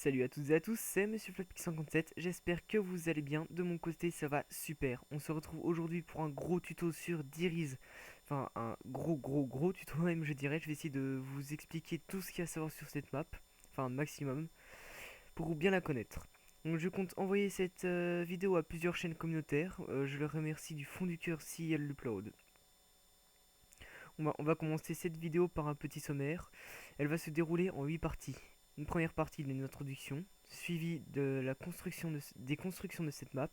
Salut à toutes et à tous, c'est Monsieur Flatpix57, j'espère que vous allez bien, de mon côté ça va super. On se retrouve aujourd'hui pour un gros tuto sur Diriz, enfin un gros tuto même je dirais. Je vais essayer de vous expliquer tout ce qu'il y a à savoir sur cette map, enfin un maximum, pour bien la connaître. Donc je compte envoyer cette vidéo à plusieurs chaînes communautaires, je leur remercie du fond du cœur si elles l'uploadent. On va commencer cette vidéo par un petit sommaire. Elle va se dérouler en 8 parties. Une première partie d'une introduction, suivie de la construction des constructions de cette map.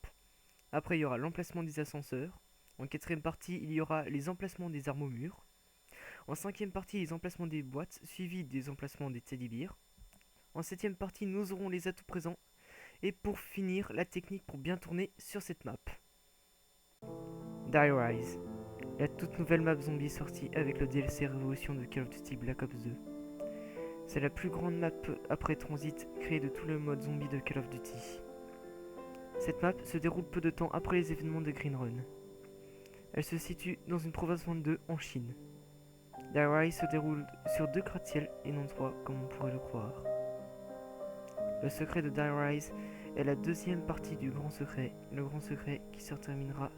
Après, il y aura l'emplacement des ascenseurs. En quatrième partie, il y aura les emplacements des armes au mur. En cinquième partie, les emplacements des boîtes, suivis des emplacements des teddy bears. En septième partie, nous aurons les atouts présents. Et pour finir, la technique pour bien tourner sur cette map. Die Rise, la toute nouvelle map zombie sortie avec le DLC Révolution de Call of Duty Black Ops 2. C'est la plus grande map après Transit créée de tout le mode zombie de Call of Duty. Cette map se déroule peu de temps après les événements de Green Run. Elle se situe dans une province 22 en Chine. Die Rise se déroule sur 2 gratte-ciel et non 3 comme on pourrait le croire. Le secret de Die Rise est la deuxième partie du grand secret, le grand secret qui se terminera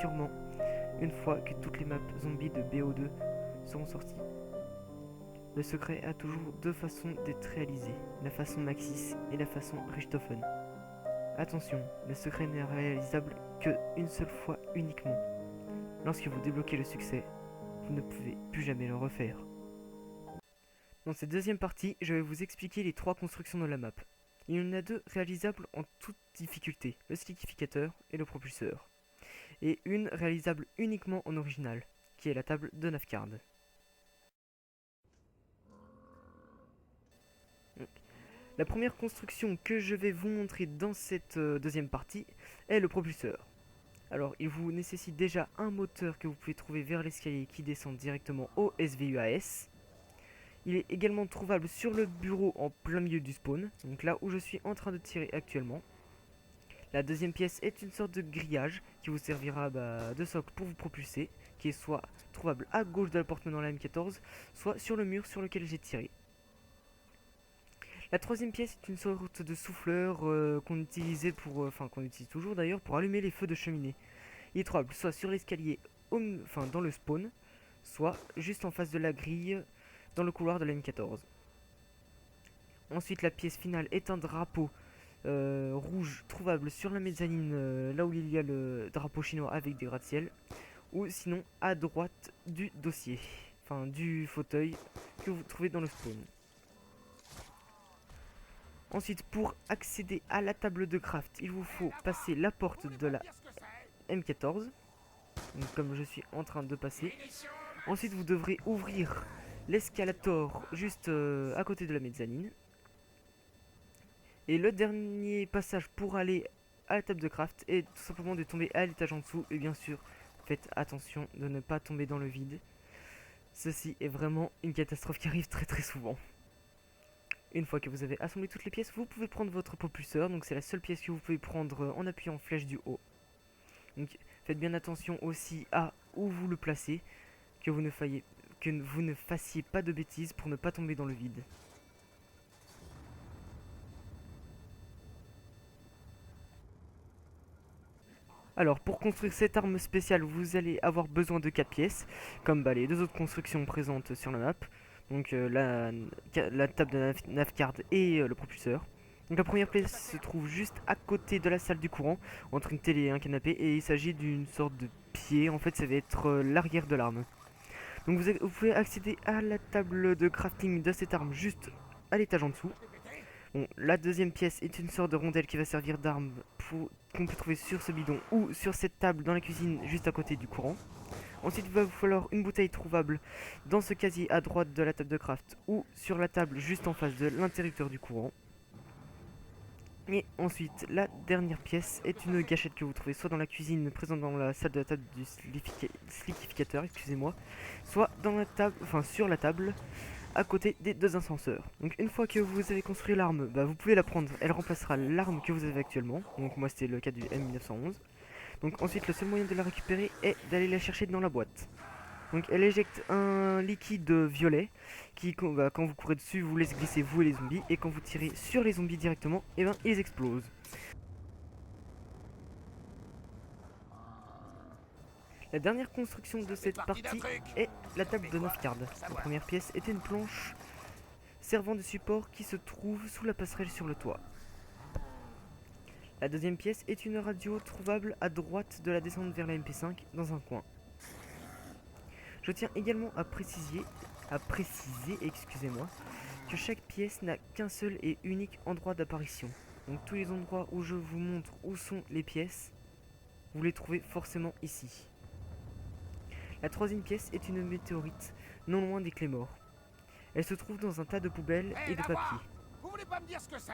sûrement une fois que toutes les maps zombies de BO2 seront sorties. Le secret a toujours deux façons d'être réalisé, la façon Maxis et la façon Richthofen. Attention, le secret n'est réalisable qu'une seule fois uniquement. Lorsque vous débloquez le succès, vous ne pouvez plus jamais le refaire. Dans cette deuxième partie, je vais vous expliquer les 3 constructions de la map. Il y en a 2 réalisables en toute difficulté, le slickificateur et le propulseur. Et une réalisable uniquement en original, qui est la table de Navcard. La première construction que je vais vous montrer dans cette deuxième partie est le propulseur. Alors il vous nécessite déjà un moteur que vous pouvez trouver vers l'escalier qui descend directement au SVUAS. Il est également trouvable sur le bureau en plein milieu du spawn, donc là où je suis en train de tirer actuellement. La deuxième pièce est une sorte de grillage qui vous servira de socle pour vous propulser, qui est soit trouvable à gauche de la porte menant à la M14, soit sur le mur sur lequel j'ai tiré. La troisième pièce est une sorte de souffleur qu'on utilisait qu'on utilise toujours d'ailleurs pour allumer les feux de cheminée. Il est trouvable soit sur l'escalier, dans le spawn, soit juste en face de la grille dans le couloir de la M14. Ensuite, la pièce finale est un drapeau rouge trouvable sur la mezzanine, là où il y a le drapeau chinois avec des gratte-ciel, ou sinon à droite du dossier, du fauteuil que vous trouvez dans le spawn. Ensuite, pour accéder à la table de craft, il vous faut passer la porte de la M14, donc comme je suis en train de passer. Ensuite, vous devrez ouvrir l'escalator juste à côté de la mezzanine. Et le dernier passage pour aller à la table de craft est tout simplement de tomber à l'étage en dessous. Et bien sûr, faites attention de ne pas tomber dans le vide. Ceci est vraiment une catastrophe qui arrive très souvent. Une fois que vous avez assemblé toutes les pièces, vous pouvez prendre votre propulseur. Donc c'est la seule pièce que vous pouvez prendre en appuyant flèche du haut. Donc faites bien attention aussi à où vous le placez, que vous ne fassiez pas de bêtises pour ne pas tomber dans le vide. Alors pour construire cette arme spéciale, vous allez avoir besoin de 4 pièces, comme les 2 autres constructions présentes sur la map. Donc la table de Navcard et le propulseur. Donc la première pièce se trouve juste à côté de la salle du courant, entre une télé et un canapé, et il s'agit d'une sorte de pied, en fait ça va être l'arrière de l'arme. Donc vous pouvez accéder à la table de crafting de cette arme juste à l'étage en dessous. Bon, la deuxième pièce est une sorte de rondelle qui va servir d'arme qu'on peut trouver sur ce bidon ou sur cette table dans la cuisine juste à côté du courant. Ensuite, il va vous falloir une bouteille trouvable dans ce casier à droite de la table de craft ou sur la table juste en face de l'interrupteur du courant. Et ensuite, la dernière pièce est une gâchette que vous trouvez soit dans la cuisine présente dans la salle de la table du slickificateur, excusez-moi, soit dans la table, sur la table à côté des 2 ascenseurs. Donc une fois que vous avez construit l'arme, vous pouvez la prendre, elle remplacera l'arme que vous avez actuellement. Donc moi c'était le cas du M1911. Donc ensuite le seul moyen de la récupérer est d'aller la chercher dans la boîte. Donc elle éjecte un liquide violet qui, quand vous courez dessus, vous laisse glisser vous et les zombies. Et quand vous tirez sur les zombies directement, et ben ils explosent. La dernière construction de cette partie est la table de 9 cartes. La première pièce est une planche servant de support qui se trouve sous la passerelle sur le toit. La deuxième pièce est une radio trouvable à droite de la descente vers la MP5 dans un coin. Je tiens également à préciser, excusez-moi, que chaque pièce n'a qu'un seul et unique endroit d'apparition. Donc tous les endroits où je vous montre où sont les pièces, vous les trouvez forcément ici. La troisième pièce est une météorite, non loin des clés morts. Elle se trouve dans un tas de poubelles et de papier. Vous voulez pas me dire ce que c'est?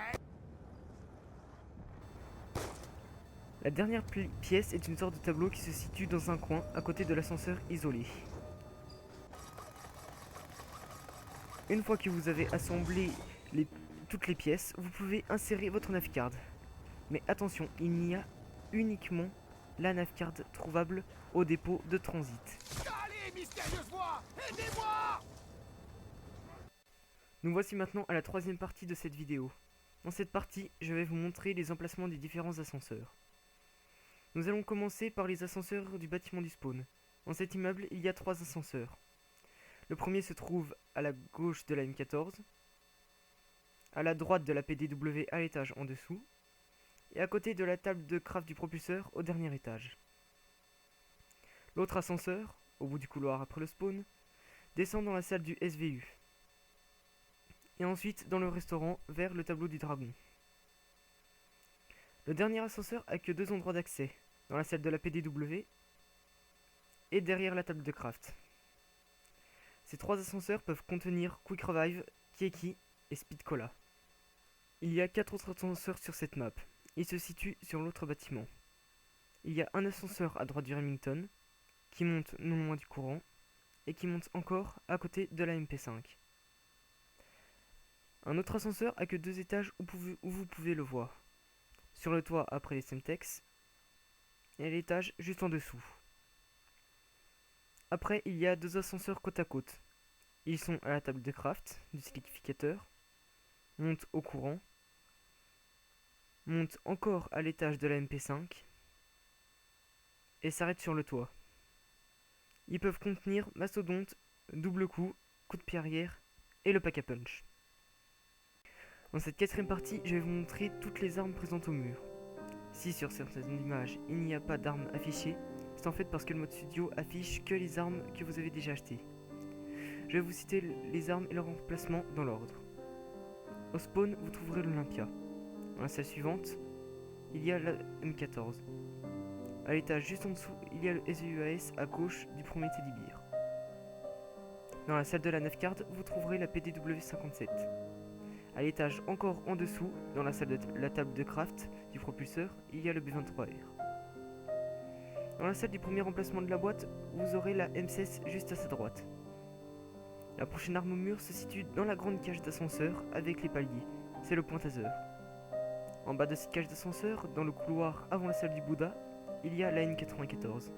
La dernière pièce est une sorte de tableau qui se situe dans un coin à côté de l'ascenseur isolé. Une fois que vous avez assemblé toutes les pièces, vous pouvez insérer votre navcard. Mais attention, il n'y a uniquement la navcard trouvable au dépôt de transit. Allez, mystérieuse voix, aidez-moi! Nous voici maintenant à la troisième partie de cette vidéo. Dans cette partie, je vais vous montrer les emplacements des différents ascenseurs. Nous allons commencer par les ascenseurs du bâtiment du spawn. Dans cet immeuble, il y a 3 ascenseurs. Le premier se trouve à la gauche de la M14, à la droite de la PDW à l'étage en dessous, et à côté de la table de craft du propulseur au dernier étage. L'autre ascenseur, au bout du couloir après le spawn, descend dans la salle du SVU, et ensuite dans le restaurant vers le tableau du dragon. Le dernier ascenseur a que 2 endroits d'accès, dans la salle de la PDW et derrière la table de craft. Ces 3 ascenseurs peuvent contenir Quick Revive, Kieki et Speed Cola. Il y a 4 autres ascenseurs sur cette map. Ils se situent sur l'autre bâtiment. Il y a un ascenseur à droite du Remington, qui monte non loin du courant, et qui monte encore à côté de la MP5. Un autre ascenseur a que 2 étages où vous pouvez le voir. Sur le toit après les Semtex, et à l'étage juste en dessous. Après, il y a 2 ascenseurs côte à côte. Ils sont à la table de craft du silificateur, montent au courant, montent encore à l'étage de la MP5 et s'arrêtent sur le toit. Ils peuvent contenir mastodonte, double coup de pied arrière et le pack à punch. Dans cette quatrième partie, je vais vous montrer toutes les armes présentes au mur. Si sur certaines images il n'y a pas d'armes affichées, c'est en fait parce que le mode studio affiche que les armes que vous avez déjà achetées. Je vais vous citer les armes et leur emplacement dans l'ordre. Au spawn, vous trouverez l'Olympia. Dans la salle suivante, il y a la M14. À l'étage juste en dessous, il y a le SVUAS à gauche du premier Teddy Bear. Dans la salle de la navcard, vous trouverez la PDW57. À l'étage encore en dessous, dans la salle de la table de craft du propulseur, il y a le B23R. Dans la salle du premier emplacement de la boîte, vous aurez la M16 juste à sa droite. La prochaine arme au mur se situe dans la grande cage d'ascenseur avec les paliers, c'est le pointaseur. En bas de cette cage d'ascenseur, dans le couloir avant la salle du Bouddha, il y a la N94.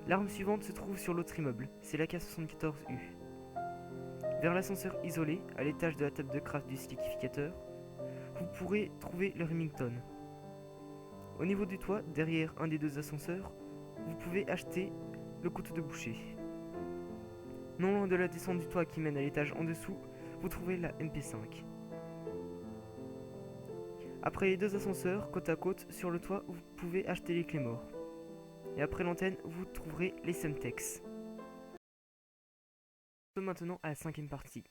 L'arme suivante se trouve sur l'autre immeuble, c'est la K74U. Vers l'ascenseur isolé, à l'étage de la table de craft du silificateur, vous pourrez trouver le Remington. Au niveau du toit, derrière un des 2 ascenseurs, vous pouvez acheter le couteau de boucher. Non loin de la descente du toit qui mène à l'étage en dessous, vous trouvez la MP5. Après les 2 ascenseurs, côte à côte, sur le toit, vous pouvez acheter les clés morts. Et après l'antenne, vous trouverez les Semtex. Maintenant à la 5ème partie.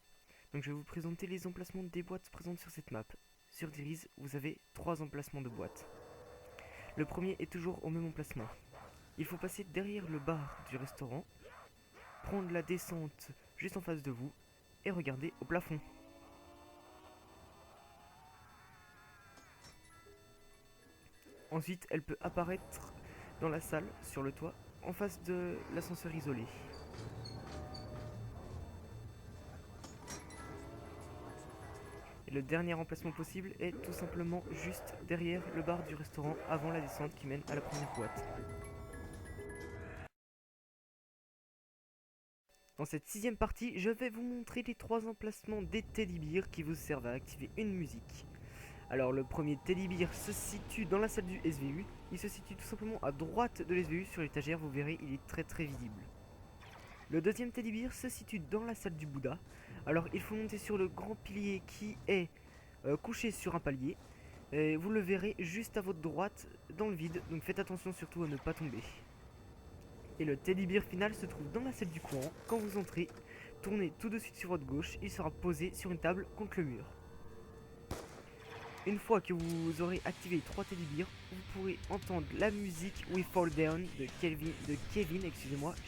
Donc je vais vous présenter les emplacements des boîtes présentes sur cette map. Sur Diriz, vous avez 3 emplacements de boîtes. Le premier est toujours au même emplacement. Il faut passer derrière le bar du restaurant, prendre la descente juste en face de vous et regarder au plafond. Ensuite, elle peut apparaître dans la salle, sur le toit, en face de l'ascenseur isolé. Et le dernier emplacement possible est tout simplement juste derrière le bar du restaurant avant la descente qui mène à la première boîte. Dans cette 6ème partie, je vais vous montrer les 3 emplacements des teddybears qui vous servent à activer une musique. Alors le premier teddybear se situe dans la salle du SVU. Il se situe tout simplement à droite de l'SVU sur l'étagère, vous verrez, il est très visible. Le deuxième teddybear se situe dans la salle du Bouddha. Alors il faut monter sur le grand pilier qui est couché sur un palier. Et vous le verrez juste à votre droite dans le vide, donc faites attention surtout à ne pas tomber. Et le teddybear final se trouve dans la salle du courant. Quand vous entrez, tournez tout de suite sur votre gauche, il sera posé sur une table contre le mur. Une fois que vous aurez activé les 3 teddybears, vous pourrez entendre la musique We Fall Down de Kevin,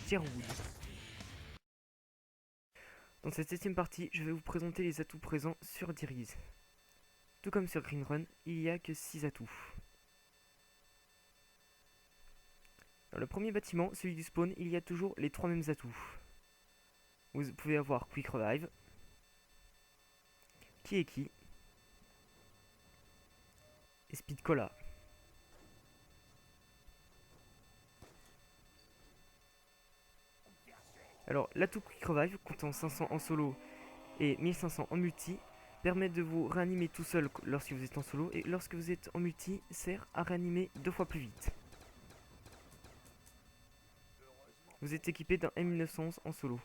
Sherwood. Dans cette 7ème partie, je vais vous présenter les atouts présents sur Diriz. Tout comme sur Green Run, il n'y a que 6 atouts. Dans le premier bâtiment, celui du spawn, il y a toujours les 3 mêmes atouts. Vous pouvez avoir Quick Revive, Kieki et Speed Cola. Alors l'atout Quick Revive, comptant 500 en solo et 1500 en multi, permet de vous réanimer tout seul lorsque vous êtes en solo, et lorsque vous êtes en multi, sert à réanimer 2 fois plus vite. Vous êtes équipé d'un M1911 en solo.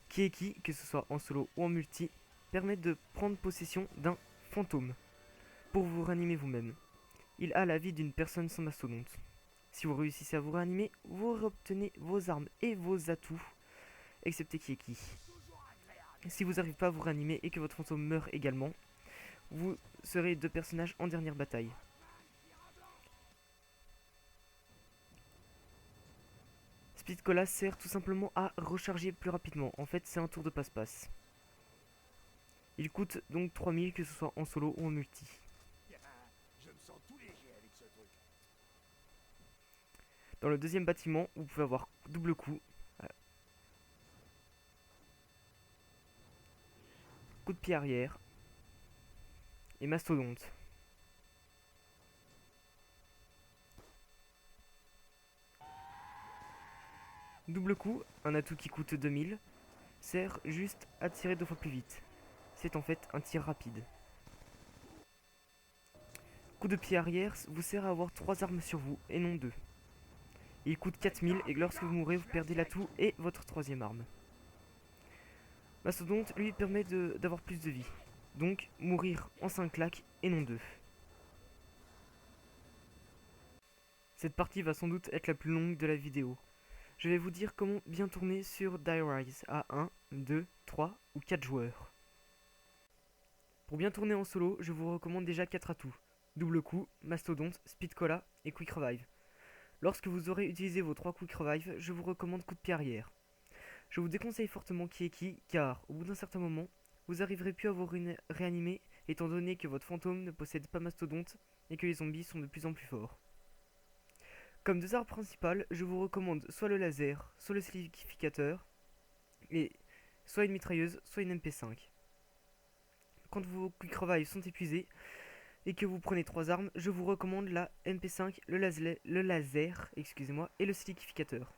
Kieki, que ce soit en solo ou en multi, permet de prendre possession d'un fantôme pour vous réanimer vous-même. Il a la vie d'une personne sans mastodonte. Si vous réussissez à vous réanimer, vous obtenez vos armes et vos atouts, excepté Kieki. Si vous n'arrivez pas à vous réanimer et que votre fantôme meurt également, vous serez 2 personnages en dernière bataille. Speed Cola sert tout simplement à recharger plus rapidement. En fait, c'est un tour de passe-passe. Il coûte donc 3000, que ce soit en solo ou en multi. Je me sens tout léger avec ce truc. Dans le deuxième bâtiment, vous pouvez avoir double coup, coup de pied arrière et mastodonte. Double coup, un atout qui coûte 2000, sert juste à tirer 2 fois plus vite. C'est en fait un tir rapide. Coup de pied arrière vous sert à avoir 3 armes sur vous et non 2. Il coûte 4000 et lorsque vous mourrez, vous perdez l'atout et votre 3ème arme. Mastodonte lui permet d'avoir plus de vie. Donc mourir en 5 claques et non 2. Cette partie va sans doute être la plus longue de la vidéo. Je vais vous dire comment bien tourner sur Die Rise à 1, 2, 3 ou 4 joueurs. Pour bien tourner en solo, je vous recommande déjà 4 atouts. Double coup, Mastodonte, Speed Cola et Quick Revive. Lorsque vous aurez utilisé vos 3 Quick Revive, je vous recommande coup de pied arrière. Je vous déconseille fortement Kieki car au bout d'un certain moment, vous arriverez plus à vous réanimer étant donné que votre fantôme ne possède pas Mastodonte et que les zombies sont de plus en plus forts. Comme 2 armes principales, je vous recommande soit le laser, soit le slikificateur, et soit une mitrailleuse, soit une MP5. Quand vos quick revive sont épuisés et que vous prenez 3 armes, je vous recommande la MP5, le laser, et le slikificateur.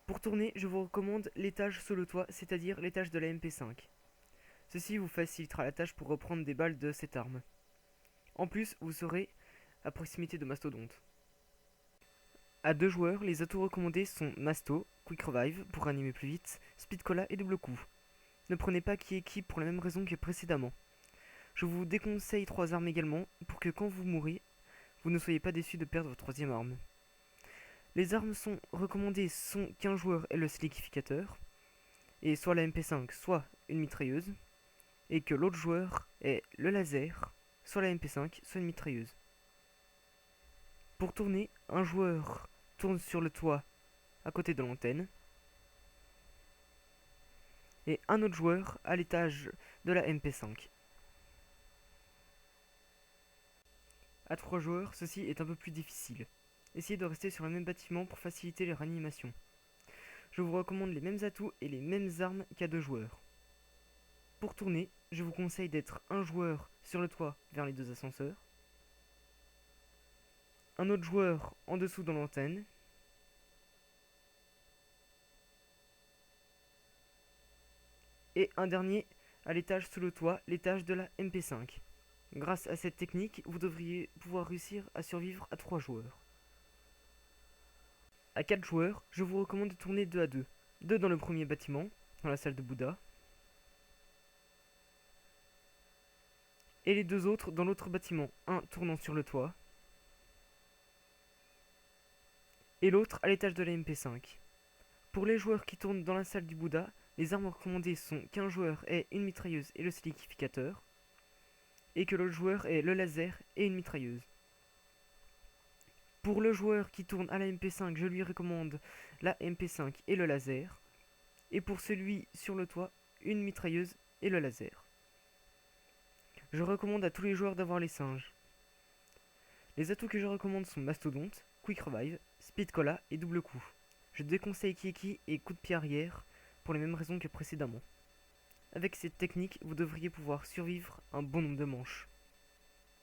Pour tourner, je vous recommande l'étage sous le toit, c'est-à-dire l'étage de la MP5. Ceci vous facilitera la tâche pour reprendre des balles de cette arme. En plus, vous serez à proximité de Mastodonte. À 2 joueurs, les atouts recommandés sont Masto, Quick Revive pour animer plus vite, Speed Cola et double coup. Ne prenez pas Kieki pour la même raison que précédemment. Je vous déconseille 3 armes également pour que quand vous mourrez, vous ne soyez pas déçus de perdre votre 3ème arme. Les armes recommandées sont qu'un joueur ait le slikificateur, et soit la MP5, soit une mitrailleuse, et que l'autre joueur ait le laser, soit la MP5, soit une mitrailleuse. Pour tourner, un joueur tourne sur le toit à côté de l'antenne, et un autre joueur à l'étage de la MP5. À 3 joueurs, ceci est un peu plus difficile. Essayez de rester sur le même bâtiment pour faciliter les réanimations. Je vous recommande les mêmes atouts et les mêmes armes qu'à 2 joueurs. Pour tourner, je vous conseille d'être un joueur sur le toit vers les 2 ascenseurs, un autre joueur en dessous dans l'antenne, et un dernier à l'étage sous le toit, l'étage de la MP5. Grâce à cette technique, vous devriez pouvoir réussir à survivre à 3 joueurs. À 4 joueurs, je vous recommande de tourner 2 à 2. 2 dans le premier bâtiment, dans la salle de Bouddha, et les 2 autres dans l'autre bâtiment, un tournant sur le toit, et l'autre à l'étage de la MP5. Pour les joueurs qui tournent dans la salle du Bouddha, les armes recommandées sont qu'un joueur ait une mitrailleuse et le sélificateur, et que l'autre joueur ait le laser et une mitrailleuse. Pour le joueur qui tourne à la MP5, je lui recommande la MP5 et le laser, et pour celui sur le toit, une mitrailleuse et le laser. Je recommande à tous les joueurs d'avoir les singes. Les atouts que je recommande sont Mastodonte, Quick Revive, Speed Cola et Double Coup. Je déconseille Kiki et coup de pied arrière pour les mêmes raisons que précédemment. Avec cette technique, vous devriez pouvoir survivre un bon nombre de manches.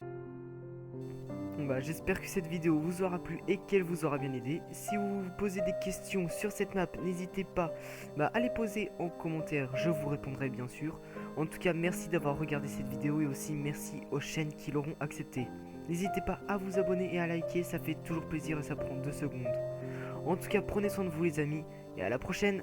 Bon bah, j'espère que cette vidéo vous aura plu et qu'elle vous aura bien aidé. Si vous vous posez des questions sur cette map, n'hésitez pas à les poser en commentaire, je vous répondrai bien sûr. En tout cas, merci d'avoir regardé cette vidéo et aussi merci aux chaînes qui l'auront accepté. N'hésitez pas à vous abonner et à liker, ça fait toujours plaisir et ça prend 2 secondes. En tout cas, prenez soin de vous les amis et à la prochaine.